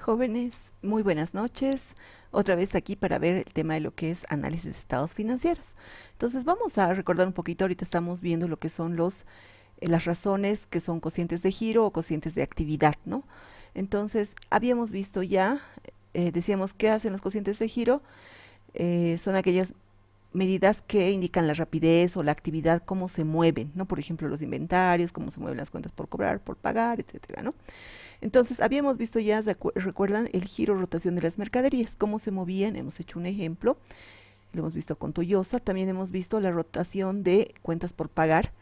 Jóvenes, muy buenas noches. Otra vez aquí para ver el tema de lo que es análisis de estados financieros. Entonces vamos a recordar un poquito, ahorita estamos viendo lo que son las razones que son cocientes de giro o cocientes de actividad, ¿no? Entonces habíamos visto ya, decíamos qué hacen los cocientes de giro, son aquellas medidas que indican la rapidez o la actividad, cómo se mueven, ¿no? Por ejemplo, los inventarios, cómo se mueven las cuentas por cobrar, por pagar, etcétera, ¿no? Entonces, habíamos visto ya, recuerdan, el giro rotación de las mercaderías, cómo se movían, hemos hecho un ejemplo, lo hemos visto con Toyosa, también hemos visto la rotación de cuentas por pagar,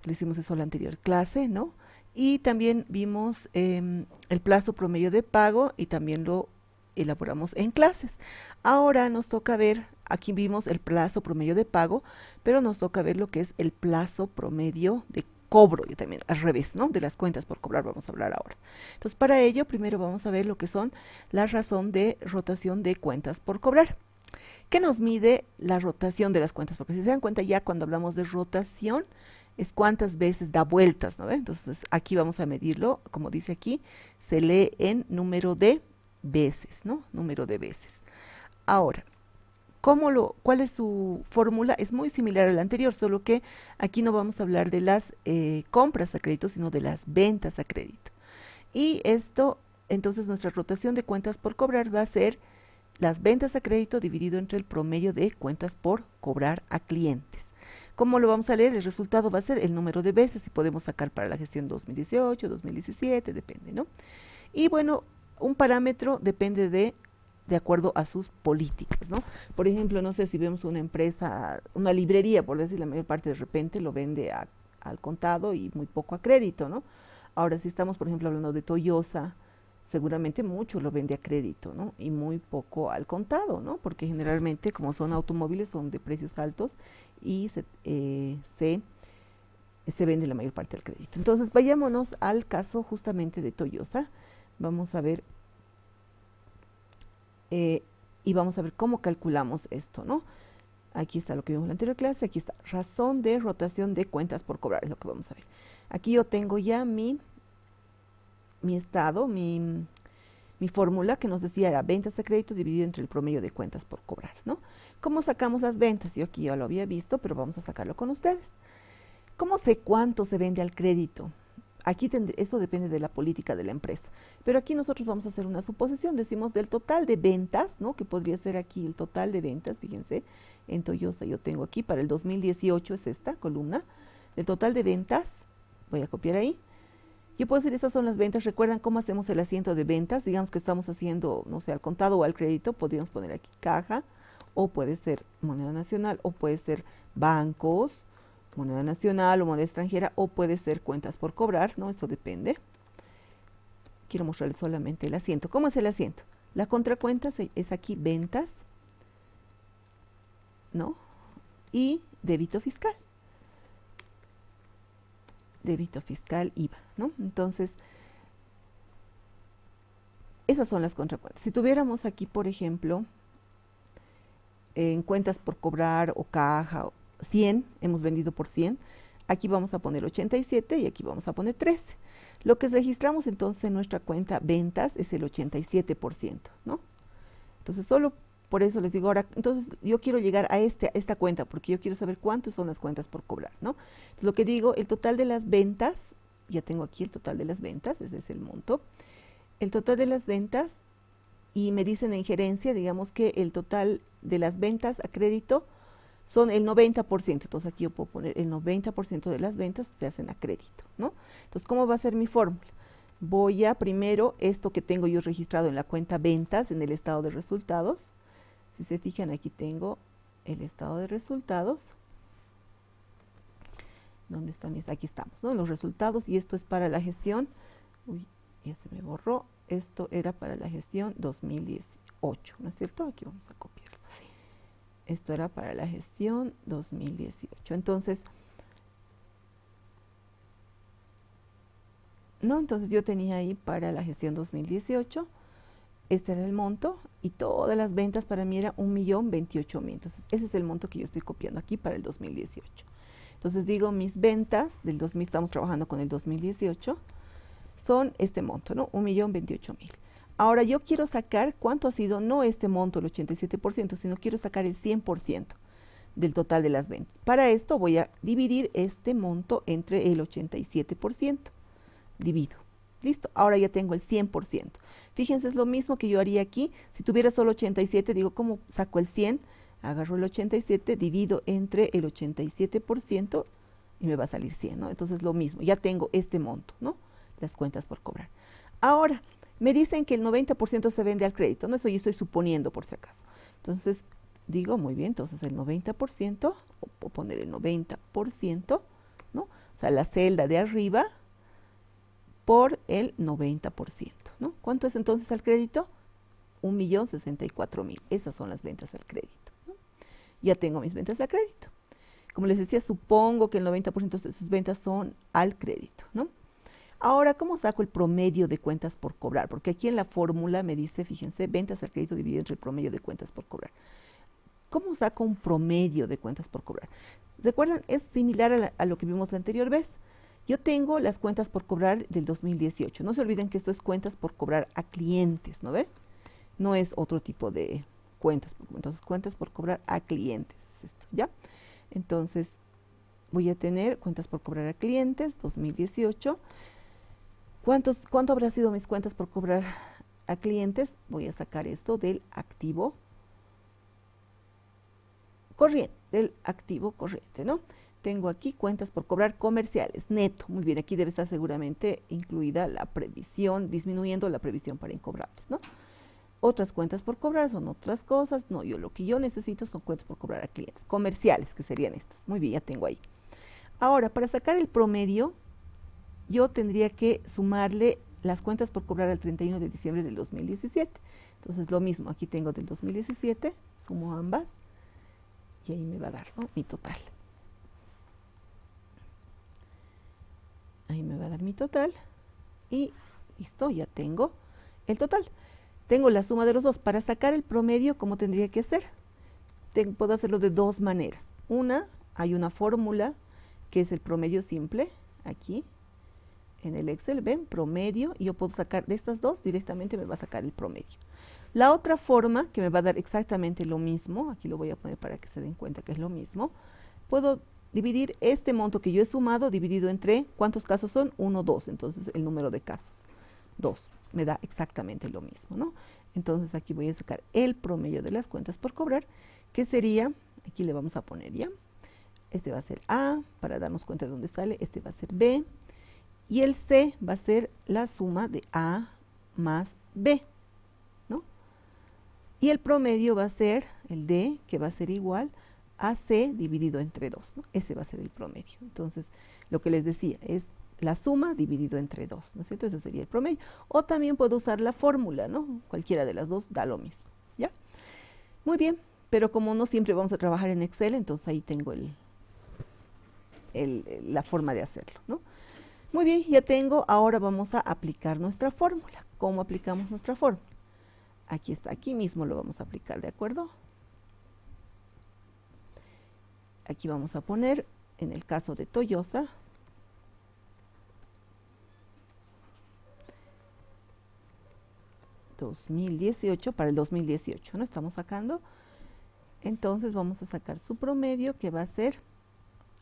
lo hicimos eso en la anterior clase, ¿no? Y también vimos el plazo promedio de pago y también lo elaboramos en clases. Ahora nos toca ver, aquí vimos el plazo promedio de pago, pero nos toca ver lo que es el plazo promedio de cobro, y también al revés, ¿no? De las cuentas por cobrar vamos a hablar ahora. Entonces, para ello, primero vamos a ver lo que son la razón de rotación de cuentas por cobrar. ¿Qué nos mide la rotación de las cuentas? Porque si se dan cuenta ya cuando hablamos de rotación, es cuántas veces da vueltas, ¿no? Entonces, aquí vamos a medirlo, como dice aquí, se lee en número de veces, ¿no? Número de veces. Ahora, ¿cuál es su fórmula? Es muy similar a la anterior, solo que aquí no vamos a hablar de las compras a crédito, sino de las ventas a crédito. Y esto, entonces nuestra rotación de cuentas por cobrar va a ser las ventas a crédito dividido entre el promedio de cuentas por cobrar a clientes. ¿Cómo lo vamos a leer? El resultado va a ser el número de veces y podemos sacar para la gestión 2018, 2017, depende, ¿no? Y bueno, un parámetro depende de acuerdo a sus políticas, ¿no? Por ejemplo, no sé si vemos una empresa, una librería, por decir, la mayor parte de repente lo vende al contado y muy poco a crédito, ¿no? Ahora, si estamos, por ejemplo, hablando de Toyosa, seguramente mucho lo vende a crédito, ¿no? Y muy poco al contado, ¿no? Porque generalmente, como son automóviles, son de precios altos y se vende la mayor parte al crédito. Entonces, vayámonos al caso justamente de Toyosa. Vamos a ver y vamos a ver cómo calculamos esto, ¿no? Aquí está lo que vimos en la anterior clase, aquí está razón de rotación de cuentas por cobrar, es lo que vamos a ver. Aquí yo tengo ya mi estado, mi fórmula que nos decía era ventas a crédito dividido entre el promedio de cuentas por cobrar, ¿no? ¿Cómo sacamos las ventas? Yo aquí ya lo había visto, pero vamos a sacarlo con ustedes. ¿Cómo sé cuánto se vende al crédito? Aquí esto depende de la política de la empresa. Pero aquí nosotros vamos a hacer una suposición. Decimos del total de ventas, ¿no? Que podría ser aquí el total de ventas. Fíjense, en Toyosa yo tengo aquí para el 2018 es esta columna. El total de ventas, voy a copiar ahí. Yo puedo decir, estas son las ventas. ¿Recuerdan cómo hacemos el asiento de ventas? Digamos que estamos haciendo, no sé, al contado o al crédito. Podríamos poner aquí caja, o puede ser moneda nacional, o puede ser bancos, moneda nacional o moneda extranjera, o puede ser cuentas por cobrar, ¿no? Eso depende. Quiero mostrarles solamente el asiento. ¿Cómo es el asiento? La contracuenta es aquí ventas, ¿no? Y débito fiscal. Débito fiscal, IVA, ¿no? Entonces, esas son las contracuentas. Si tuviéramos aquí, por ejemplo, en cuentas por cobrar o caja, 100, hemos vendido por 100, aquí vamos a poner 87 y aquí vamos a poner 13. Lo que registramos entonces en nuestra cuenta ventas es el 87%, ¿no? Entonces, solo por eso les digo ahora, entonces yo quiero llegar a esta cuenta, porque yo quiero saber cuántas son las cuentas por cobrar, ¿no? Entonces, lo que digo, el total de las ventas, ya tengo aquí el total de las ventas, ese es el monto, el total de las ventas, y me dicen en gerencia, digamos que el total de las ventas a crédito son el 90%, entonces aquí yo puedo poner el 90% de las ventas se hacen a crédito, ¿no? Entonces, ¿cómo va a ser mi fórmula? Voy a primero esto que tengo yo registrado en la cuenta ventas, en el estado de resultados. Si se fijan, aquí tengo el estado de resultados. ¿Dónde están mis? Aquí estamos, ¿no? Los resultados, y esto es para la gestión. Uy, ya se me borró. Esto era para la gestión 2018, ¿no es cierto? Aquí vamos a copiarlo. Esto era para la gestión 2018. Entonces, ¿no? Entonces yo tenía ahí para la gestión 2018, este era el monto, y todas las ventas para mí era 1.028.000. Entonces, ese es el monto que yo estoy copiando aquí para el 2018. Entonces digo, mis ventas del 2000, estamos trabajando con el 2018, son este monto, ¿no? 1.028.000. Ahora yo quiero sacar cuánto ha sido, no este monto, el 87%, sino quiero sacar el 100% del total de las ventas. Para esto voy a dividir este monto entre el 87%. Divido. Listo, ahora ya tengo el 100%. Fíjense, es lo mismo que yo haría aquí. Si tuviera solo 87, digo, ¿cómo saco el 100? Agarro el 87, divido entre el 87% y me va a salir 100, ¿no? Entonces lo mismo, ya tengo este monto, ¿no? Las cuentas por cobrar. Ahora, me dicen que el 90% se vende al crédito, ¿no? Eso yo estoy suponiendo por si acaso. Entonces, digo, muy bien, entonces el 90%, o poner el 90%, ¿no? O sea, la celda de arriba por el 90%, ¿no? ¿Cuánto es entonces al crédito? 1.064.000. Esas son las ventas al crédito, ¿no? Ya tengo mis ventas al crédito. Como les decía, supongo que el 90% de sus ventas son al crédito, ¿no? Ahora, ¿cómo saco el promedio de cuentas por cobrar? Porque aquí en la fórmula me dice, fíjense, ventas al crédito dividido entre el promedio de cuentas por cobrar. ¿Cómo saco un promedio de cuentas por cobrar? ¿Recuerdan? Es similar a lo que vimos la anterior vez. Yo tengo las cuentas por cobrar del 2018. No se olviden que esto es cuentas por cobrar a clientes, ¿no ve? No es otro tipo de cuentas. Entonces, cuentas por cobrar a clientes es esto, ¿ya? Entonces, voy a tener cuentas por cobrar a clientes 2018. ¿Cuánto habrá sido mis cuentas por cobrar a clientes? Voy a sacar esto del activo corriente, ¿no? Tengo aquí cuentas por cobrar comerciales, neto. Muy bien, aquí debe estar seguramente incluida la previsión, disminuyendo la previsión para incobrables, ¿no? Otras cuentas por cobrar son otras cosas. No, lo que yo necesito son cuentas por cobrar a clientes comerciales, que serían estas. Muy bien, ya tengo ahí. Ahora, para sacar el promedio, yo tendría que sumarle las cuentas por cobrar al 31 de diciembre del 2017. Entonces, lo mismo, aquí tengo del 2017, sumo ambas, y ahí me va a dar, ¿no?, mi total. Ahí me va a dar mi total, y listo, ya tengo el total. Tengo la suma de los dos. Para sacar el promedio, ¿cómo tendría que hacer? Puedo hacerlo de dos maneras. Una, hay una fórmula que es el promedio simple, aquí en el Excel, ven, promedio, y yo puedo sacar de estas dos, directamente me va a sacar el promedio. La otra forma, que me va a dar exactamente lo mismo, aquí lo voy a poner para que se den cuenta que es lo mismo, puedo dividir este monto que yo he sumado, dividido entre, ¿cuántos casos son? 1, 2, entonces el número de casos, 2, me da exactamente lo mismo, ¿no? Entonces aquí voy a sacar el promedio de las cuentas por cobrar, que sería, aquí le vamos a poner ya, este va a ser A, para darnos cuenta de dónde sale, este va a ser B, y el C va a ser la suma de A más B, ¿no? Y el promedio va a ser el D, que va a ser igual a C dividido entre 2, ¿no? Ese va a ser el promedio. Entonces, lo que les decía es la suma dividido entre 2, ¿no es cierto? Ese sería el promedio. O también puedo usar la fórmula, ¿no? Cualquiera de las dos da lo mismo, ¿ya? Muy bien, pero como no siempre vamos a trabajar en Excel, entonces ahí tengo la forma de hacerlo, ¿no? Muy bien, ya tengo, ahora vamos a aplicar nuestra fórmula. ¿Cómo aplicamos nuestra fórmula? Aquí está, aquí mismo lo vamos a aplicar, ¿de acuerdo? Aquí vamos a poner, en el caso de Toyosa, $2018 para el 2018, ¿no? Estamos sacando. Entonces vamos a sacar su promedio, que va a ser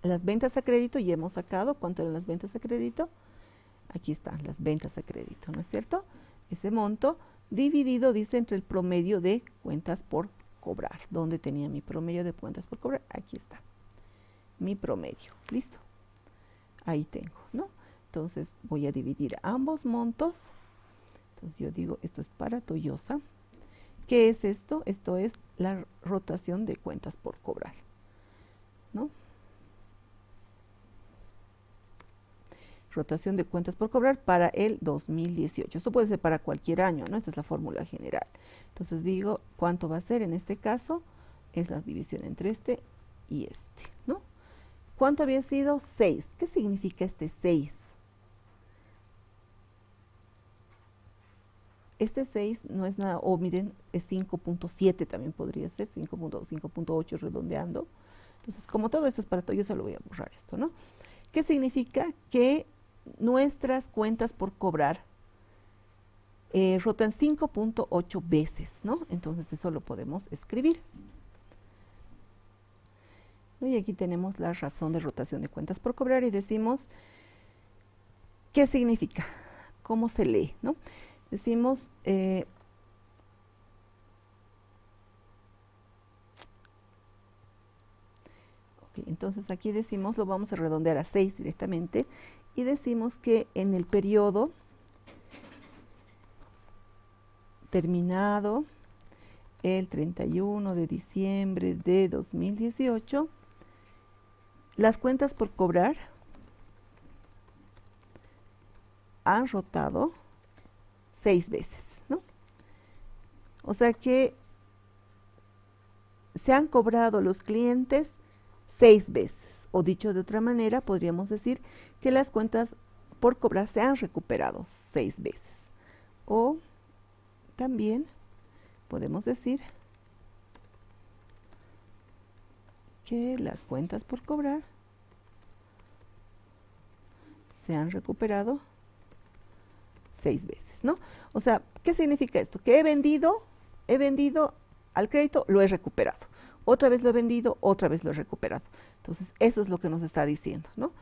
las ventas a crédito. Ya hemos sacado cuánto eran las ventas a crédito. Aquí están las ventas a crédito, ¿no es cierto? Ese monto dividido, dice, entre el promedio de cuentas por cobrar. ¿Dónde tenía mi promedio de cuentas por cobrar? Aquí está, mi promedio. Listo, ahí tengo, ¿no? Entonces voy a dividir ambos montos. Entonces yo digo, esto es para Toyosa. ¿Qué es esto? Esto es la rotación de cuentas por cobrar, ¿no? Rotación de cuentas por cobrar para el 2018. Esto puede ser para cualquier año, ¿no? Esta es la fórmula general. Entonces digo, ¿cuánto va a ser en este caso? Es la división entre este y este, ¿no? ¿Cuánto había sido? 6. ¿Qué significa este 6? Este 6 no es nada, o miren, es 5.7 también podría ser, 5.8 redondeando. Entonces, como todo esto es para todo, yo solo voy a borrar esto, ¿no? ¿Qué significa? Que nuestras cuentas por cobrar rotan 5.8 veces, ¿no? Entonces eso lo podemos escribir. ¿No? Y aquí tenemos la razón de rotación de cuentas por cobrar y decimos qué significa, cómo se lee, ¿no? Decimos entonces aquí decimos, lo vamos a redondear a 6 directamente y decimos que en el periodo terminado el 31 de diciembre de 2018, las cuentas por cobrar han rotado 6 veces, ¿no? O sea que se han cobrado los clientes 6 veces, o dicho de otra manera, podríamos decir que las cuentas por cobrar se han recuperado 6 veces. O también podemos decir que las cuentas por cobrar se han recuperado 6 veces, ¿no? O sea, ¿qué significa esto? Que he vendido al crédito, lo he recuperado. Otra vez lo he vendido, otra vez lo he recuperado. Entonces, eso es lo que nos está diciendo, ¿no?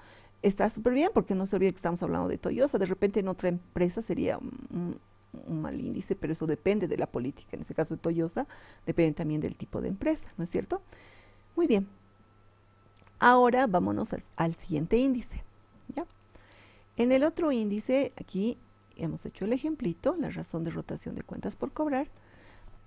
Está súper bien porque no se olvide que estamos hablando de Toyosa. De repente en otra empresa sería un mal índice, pero eso depende de la política. En este caso de Toyosa, depende también del tipo de empresa, ¿no es cierto? Muy bien. Ahora vámonos al siguiente índice, ¿ya? En el otro índice, aquí hemos hecho el ejemplito, la razón de rotación de cuentas por cobrar.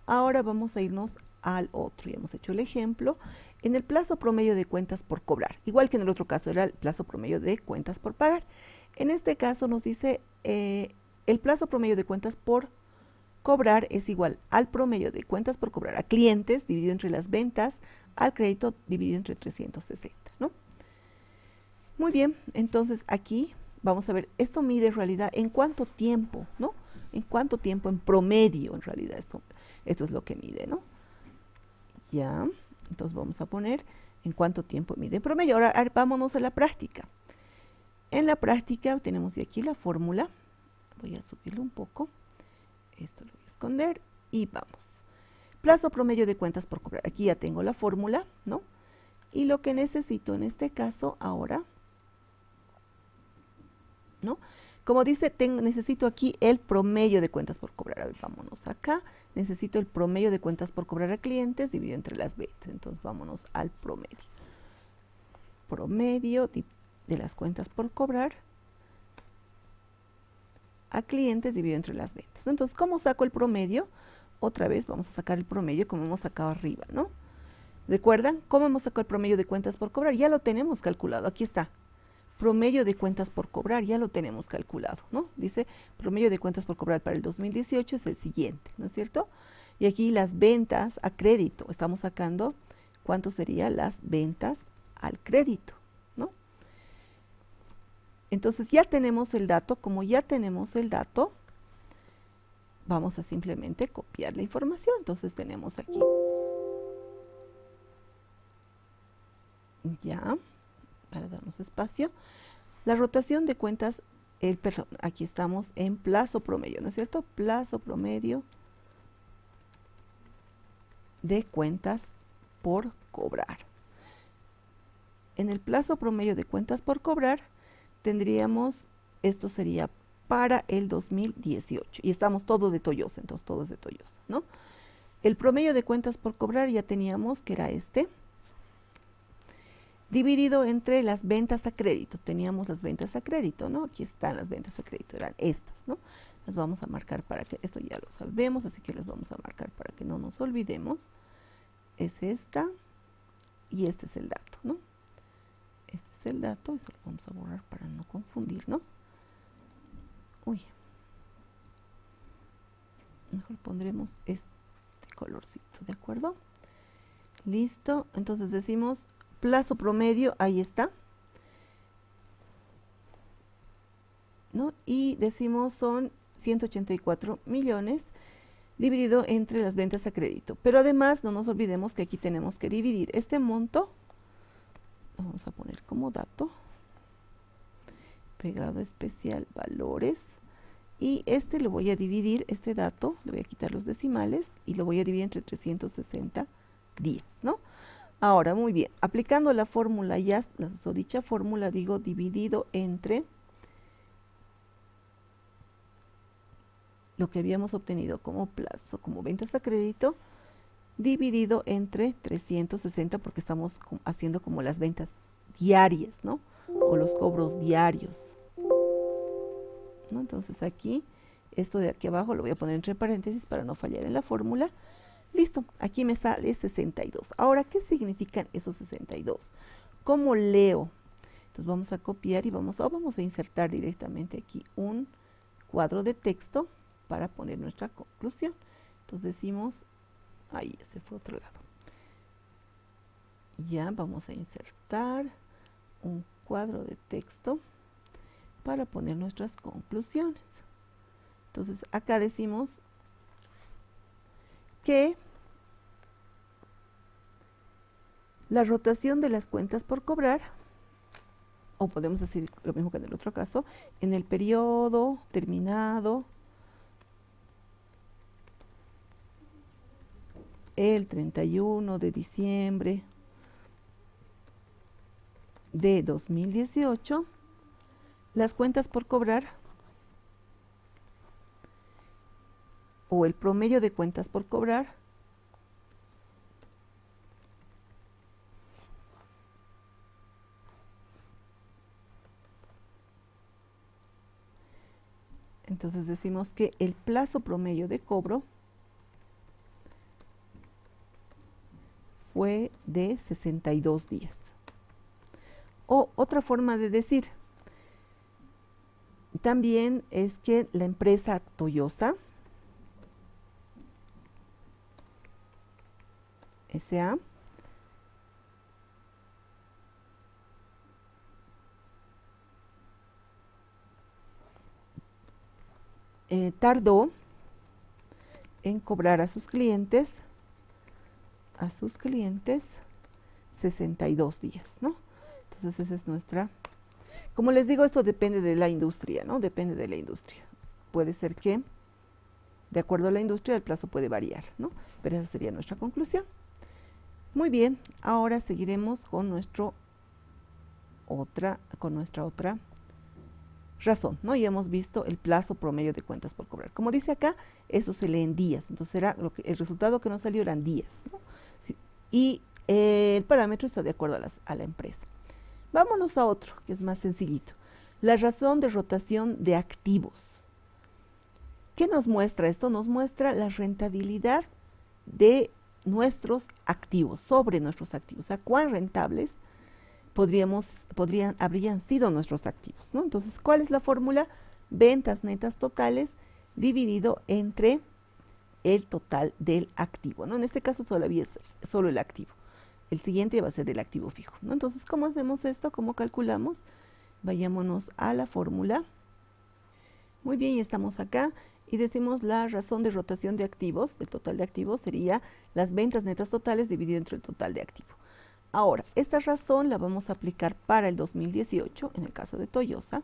Ahora vamos a irnos al otro, ya hemos hecho el ejemplo, en el plazo promedio de cuentas por cobrar, igual que en el otro caso era el plazo promedio de cuentas por pagar. En este caso nos dice el plazo promedio de cuentas por cobrar es igual al promedio de cuentas por cobrar a clientes dividido entre las ventas al crédito dividido entre 360, ¿no? Muy bien, entonces aquí vamos a ver, esto mide en realidad en cuánto tiempo, ¿no? En cuánto tiempo en promedio en realidad esto es lo que mide, ¿no? Ya, entonces vamos a poner en cuánto tiempo mide en promedio. Ahora vámonos a la práctica. En la práctica tenemos de aquí la fórmula. Voy a subirlo un poco. Esto lo voy a esconder y vamos. Plazo promedio de cuentas por cobrar. Aquí ya tengo la fórmula, ¿no? Y lo que necesito en este caso ahora, ¿no? Como dice, necesito aquí el promedio de cuentas por cobrar. A ver, vámonos acá. Necesito el promedio de cuentas por cobrar a clientes dividido entre las ventas. Entonces vámonos al promedio. Promedio de las cuentas por cobrar a clientes dividido entre las ventas. Entonces, ¿cómo saco el promedio? Otra vez vamos a sacar el promedio como hemos sacado arriba, ¿no? ¿Recuerdan cómo hemos sacado el promedio de cuentas por cobrar? Ya lo tenemos calculado. Aquí está. Promedio de cuentas por cobrar, ya lo tenemos calculado, ¿no? Dice, promedio de cuentas por cobrar para el 2018 es el siguiente, ¿no es cierto? Y aquí las ventas a crédito, estamos sacando cuánto serían las ventas al crédito, ¿no? Entonces ya tenemos el dato, como ya tenemos el dato, vamos a simplemente copiar la información. Entonces tenemos aquí, ya, para darnos espacio, la rotación de cuentas, perdón, aquí estamos en plazo promedio, ¿no es cierto? Plazo promedio de cuentas por cobrar. En el plazo promedio de cuentas por cobrar tendríamos, esto sería para el 2018, y estamos todo de Toyosa, entonces todo es de Toyosa, ¿no? El promedio de cuentas por cobrar ya teníamos que era este, dividido entre las ventas a crédito. Teníamos las ventas a crédito, ¿no? Aquí están las ventas a crédito, eran estas, ¿no? Las vamos a marcar para que, esto ya lo sabemos, así que las vamos a marcar para que no nos olvidemos. Es esta, y este es el dato, ¿no? Este es el dato, eso lo vamos a borrar para no confundirnos. Uy. Mejor pondremos este colorcito, ¿de acuerdo? Listo, entonces decimos plazo promedio, ahí está, ¿no? Y decimos son 184 millones dividido entre las ventas a crédito. Pero además no nos olvidemos que aquí tenemos que dividir este monto, lo vamos a poner como dato, pegado especial valores, y este lo voy a dividir, este dato, le voy a quitar los decimales y lo voy a dividir entre 360 días, ¿no? Ahora, muy bien, aplicando la fórmula ya, la susodicha fórmula, digo dividido entre lo que habíamos obtenido como plazo, como ventas a crédito, dividido entre 360 porque estamos haciendo como las ventas diarias, ¿no? O los cobros diarios, ¿no? Entonces aquí, esto de aquí abajo lo voy a poner entre paréntesis para no fallar en la fórmula. Listo, aquí me sale 62. Ahora, ¿qué significan esos 62? ¿Cómo leo? Entonces vamos a copiar y vamos a insertar directamente aquí un cuadro de texto para poner nuestra conclusión. Entonces decimos, ahí se fue a otro lado. Ya vamos a insertar un cuadro de texto para poner nuestras conclusiones. Entonces acá decimos que la rotación de las cuentas por cobrar, o podemos decir lo mismo que en el otro caso, en el periodo terminado el 31 de diciembre de 2018, las cuentas por cobrar o el promedio de cuentas por cobrar entonces decimos que el plazo promedio de cobro fue de 62 días. O otra forma de decir también es que la empresa Toyosa S.A. Tardó en cobrar a sus clientes 62 días, ¿no? Entonces esa es nuestra, como les digo, esto depende de la industria, ¿no? Depende de la industria. Puede ser que, de acuerdo a la industria, el plazo puede variar, ¿no? Pero esa sería nuestra conclusión. Muy bien, ahora seguiremos con nuestra otra razón, ¿no? Ya hemos visto el plazo promedio de cuentas por cobrar. Como dice acá, eso se lee en días, entonces era el resultado que nos salió eran días, ¿no? Y el parámetro está de acuerdo a la empresa. Vámonos a otro, que es más sencillito. La razón de rotación de activos. ¿Qué nos muestra esto? Nos muestra la rentabilidad de nuestros activos, sobre nuestros activos, o sea, cuán rentables habrían sido nuestros activos, ¿no? Entonces, ¿cuál es la fórmula? Ventas netas totales dividido entre el total del activo, ¿no? En este caso todavía es solo el activo. El siguiente va a ser el activo fijo, ¿no? Entonces, ¿cómo hacemos esto? ¿Cómo calculamos? Vayámonos a la fórmula. Muy bien, y estamos acá y decimos la razón de rotación de activos, el total de activos sería las ventas netas totales dividido entre el total de activo. Ahora, esta razón la vamos a aplicar para el 2018, en el caso de Toyosa,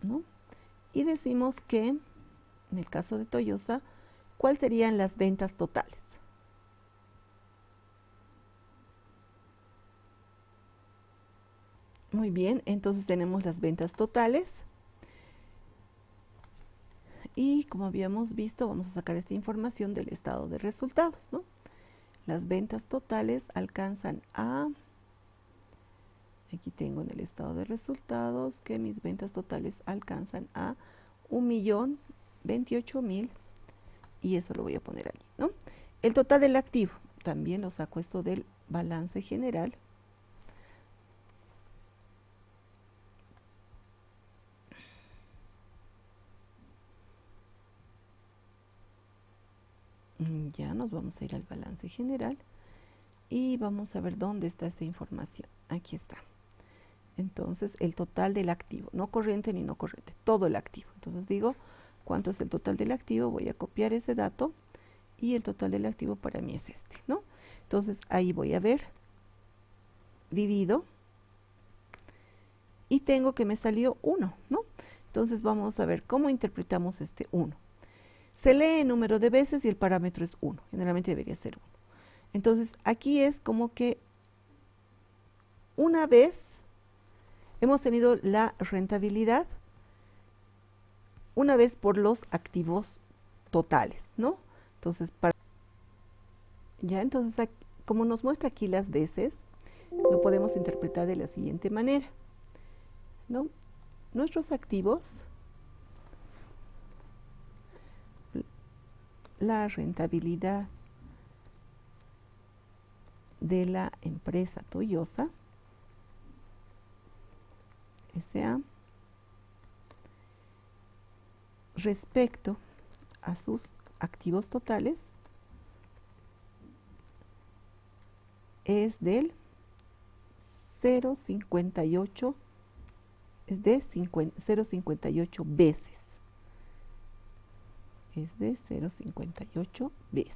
¿no? Y decimos que, en el caso de Toyosa, ¿cuáles serían las ventas totales? Muy bien, entonces tenemos las ventas totales. Y como habíamos visto, vamos a sacar esta información del estado de resultados, ¿no? Las ventas totales alcanzan a, aquí tengo en el estado de resultados que mis ventas totales alcanzan a 1.028.000 y eso lo voy a poner allí, ¿no? El total del activo, también lo saco esto del balance general. Ya nos vamos a ir al balance general y vamos a ver dónde está esta información. Aquí está. Entonces, el total del activo, no corriente ni no corriente, todo el activo. Entonces digo, ¿cuánto es el total del activo? Voy a copiar ese dato y el total del activo para mí es este, ¿no? Entonces, ahí voy a ver, divido y tengo que me salió 1, ¿no? Entonces vamos a ver cómo interpretamos este 1. Se lee en número de veces y el parámetro es 1. Generalmente debería ser 1. Entonces aquí es como que una vez hemos tenido la rentabilidad, una vez por los activos totales, ¿no? Entonces, entonces como nos muestra aquí las veces, lo podemos interpretar de la siguiente manera, ¿no? Nuestros activos, la rentabilidad de la empresa Toyosa S.A. respecto a sus activos totales es del 0,58, es de 0,58 veces. Es de 0,58 veces.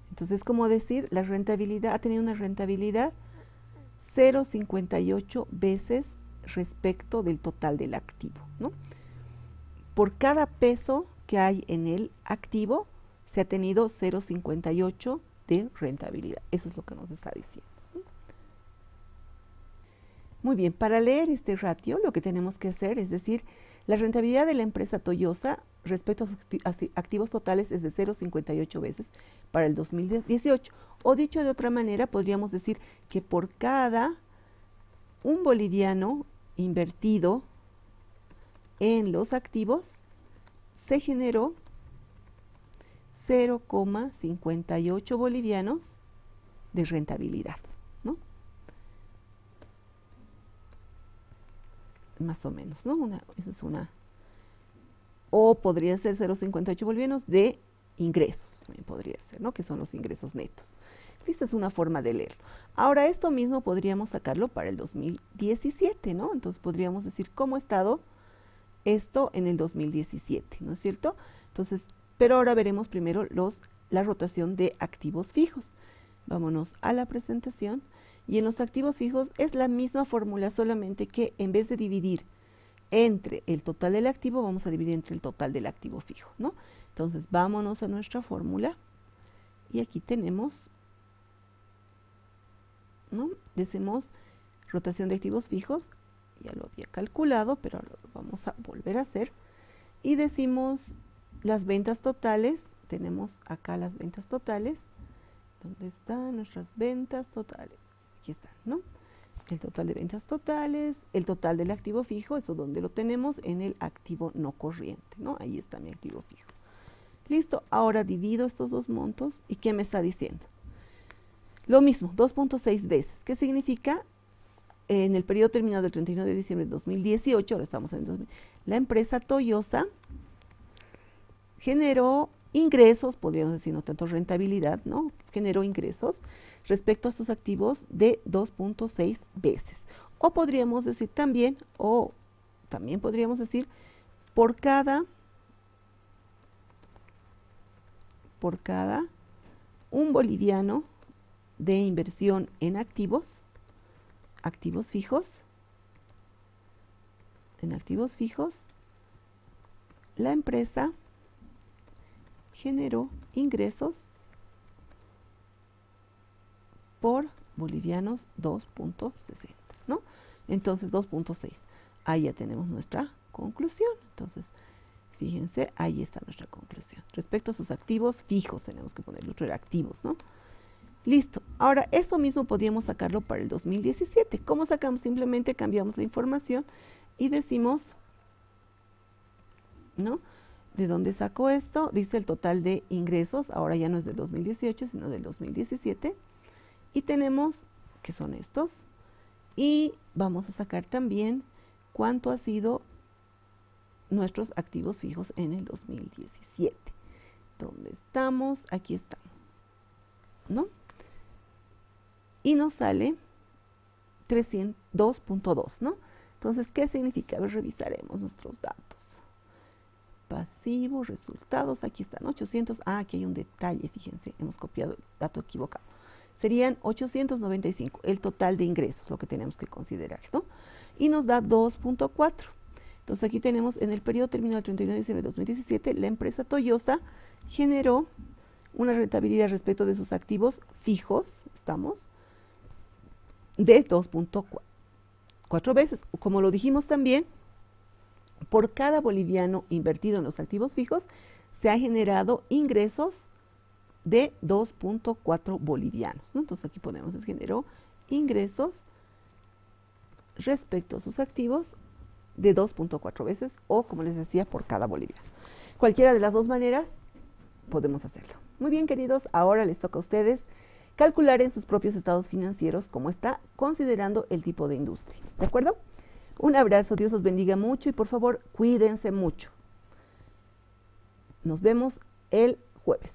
Entonces, como decir, la rentabilidad ha tenido una rentabilidad 0,58 veces respecto del total del activo, ¿no? Por cada peso que hay en el activo, se ha tenido 0,58 de rentabilidad. Eso es lo que nos está diciendo. Muy bien, para leer este ratio, lo que tenemos que hacer es decir, la rentabilidad de la empresa Toyosa respecto a sus activos totales es de 0,58 veces para el 2018. O dicho de otra manera, podríamos decir que por cada un boliviano invertido en los activos, se generó 0,58 bolivianos de rentabilidad, ¿no? Más o menos, ¿no? Esa es una. O podría ser 0,58 bolivianos de ingresos, también podría ser, ¿no? Que son los ingresos netos. Esta es una forma de leerlo. Ahora, esto mismo podríamos sacarlo para el 2017, ¿no? Entonces, podríamos decir cómo ha estado esto en el 2017, ¿no es cierto? Entonces, pero ahora veremos primero la rotación de activos fijos. Vámonos a la presentación. Y en los activos fijos es la misma fórmula, solamente que en vez de dividir entre el total del activo, vamos a dividir entre el total del activo fijo, ¿no? Entonces, vámonos a nuestra fórmula. Y aquí tenemos, ¿no? Decimos rotación de activos fijos. Ya lo había calculado, pero ahora lo vamos a volver a hacer. Y decimos las ventas totales. Tenemos acá las ventas totales. ¿Dónde están nuestras ventas totales? Aquí están, ¿no? El total de ventas totales, el total del activo fijo, eso donde lo tenemos en el activo no corriente, ¿no? Ahí está mi activo fijo. Listo, ahora divido estos dos montos. ¿Y qué me está diciendo? Lo mismo, 2.6 veces. ¿Qué significa? En el periodo terminado del 31 de diciembre de 2018, ahora estamos en 2000, la empresa Toyosa generó ingresos, podríamos decir no tanto rentabilidad, ¿no? Generó ingresos respecto a sus activos de 2.6 veces. O podríamos decir también, podríamos decir, por cada un boliviano de inversión en activos fijos, la empresa generó ingresos por bolivianos 2.60, ¿no? Entonces 2.6. Ahí ya tenemos nuestra conclusión. Entonces, fíjense, ahí está nuestra conclusión. Respecto a sus activos fijos, tenemos que ponerlo otro activos, ¿no? Listo. Ahora, esto mismo podríamos sacarlo para el 2017. ¿Cómo sacamos? Simplemente cambiamos la información y decimos, ¿no? ¿De dónde sacó esto? Dice el total de ingresos. Ahora ya no es del 2018, sino del 2017. Y tenemos, que son estos. Y vamos a sacar también cuánto ha sido nuestros activos fijos en el 2017. ¿Dónde estamos? Aquí estamos, ¿no? Y nos sale 302.2, ¿no? Entonces, ¿qué significa? A ver, revisaremos nuestros datos. Pasivos, resultados, aquí están, 800. Aquí hay un detalle, fíjense, hemos copiado el dato equivocado. Serían 895, el total de ingresos, lo que tenemos que considerar, ¿no? Y nos da 2.4. Entonces aquí tenemos en el periodo terminado el 31 de diciembre de 2017, la empresa Toyosa generó una rentabilidad respecto de sus activos fijos, de 2.4 veces. Como lo dijimos también, por cada boliviano invertido en los activos fijos, se ha generado ingresos de 2.4 bolivianos, ¿no? Entonces aquí ponemos, se generó ingresos respecto a sus activos de 2.4 veces, o como les decía, por cada boliviano. Cualquiera de las dos maneras podemos hacerlo. Muy bien, queridos, ahora les toca a ustedes calcular en sus propios estados financieros cómo está considerando el tipo de industria. ¿De acuerdo? Un abrazo, Dios os bendiga mucho y por favor cuídense mucho. Nos vemos el jueves.